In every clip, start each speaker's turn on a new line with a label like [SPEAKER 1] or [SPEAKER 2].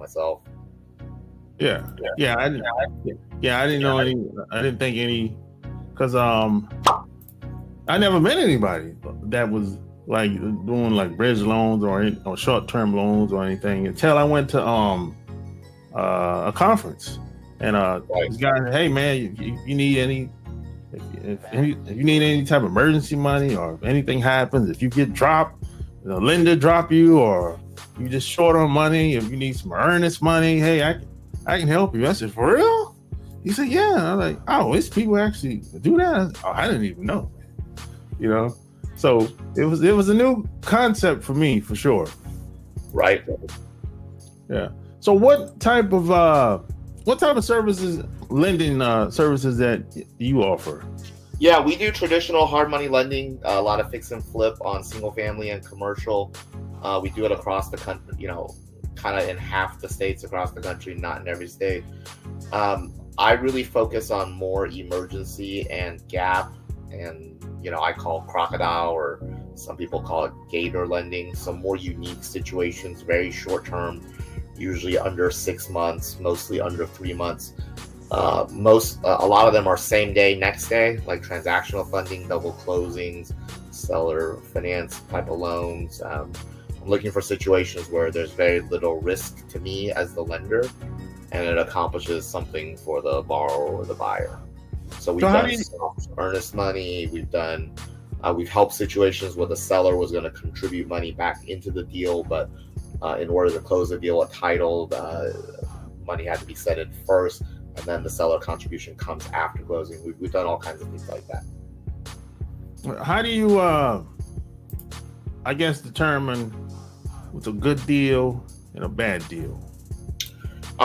[SPEAKER 1] myself.
[SPEAKER 2] I didn't know any. I didn't think any, because I never met anybody that was like doing like bridge loans or short term loans or anything until I went to a conference, and this guy said, "Hey man, you need any if you need any type of emergency money, or if anything happens, if you get dropped, the lender drop you, or you just short on money, if you need some earnest money, hey, I can help you." I said, "For real?" He said, "Yeah." I'm like, "Oh, it's people actually do that?" I didn't even know, you know. So it was a new concept for me, for sure.
[SPEAKER 1] Right.
[SPEAKER 2] Yeah. So what type of services, lending services that you offer?
[SPEAKER 1] Yeah, we do traditional hard money lending, a lot of fix and flip on single family and commercial. We do it across the country, kind of in half the states across the country, not in every state. I really focus on more emergency and gap, and I call crocodile, or some people call it gator lending. Some more unique situations, very short term, usually under 6 months, mostly under 3 months. A lot of them are same day, next day, like transactional funding, double closings, seller finance type of loans. I'm looking for situations where there's very little risk to me as the lender, and it accomplishes something for the borrower or the buyer. So we've done earnest money. We've helped situations where the seller was going to contribute money back into the deal, but in order to close the deal, a title, money had to be set in first, and then the seller contribution comes after closing. We've done all kinds of things like that.
[SPEAKER 2] How do you, I guess, determine what's a good deal and a bad deal?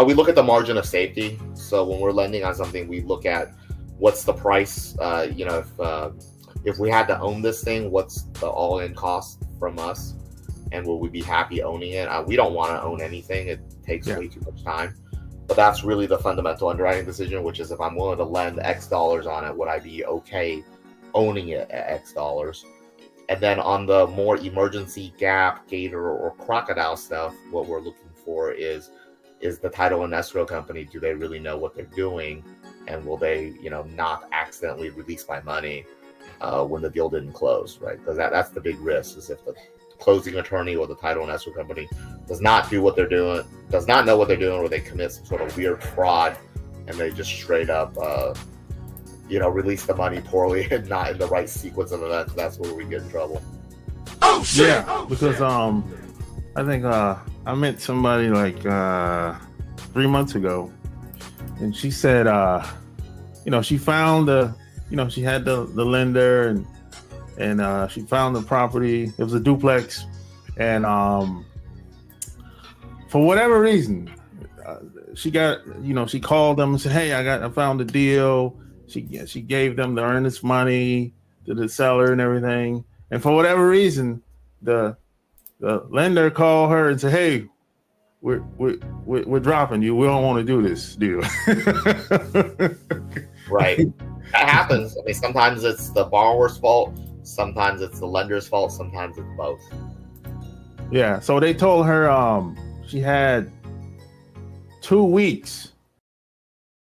[SPEAKER 1] We look at the margin of safety. So when we're lending on something, we look at what's the price. If we had to own this thing, what's the all-in cost from us, and will we be happy owning it? We don't want to own anything. It takes way too much time. But that's really the fundamental underwriting decision, which is if I'm willing to lend X dollars on it, would I be okay owning it at X dollars? And then on the more emergency gap, gator, or crocodile stuff, what we're looking for is the title and escrow company, do they really know what they're doing? And will they, not accidentally release my money when the deal didn't close, right? Because that's the big risk, is if the closing attorney or the title and escrow company does not do what they're doing, does not know what they're doing, or they commit some sort of weird fraud, and they just straight up, release the money poorly and not in the right sequence of events. That's where we get in trouble.
[SPEAKER 2] Oh shit! Yeah, because I think I met somebody like 3 months ago, and she said, she found she had the lender, and she found the property. It was a duplex, and for whatever reason, she got, she called them and said, "Hey, I found the deal." She gave them the earnest money to the seller and everything, and for whatever reason, the lender called her and said, "Hey, we're dropping you. We don't want to do this deal."
[SPEAKER 1] Right. That happens. I mean, sometimes it's the borrower's fault, sometimes it's the lender's fault, sometimes it's both.
[SPEAKER 2] Yeah. So they told her she had 2 weeks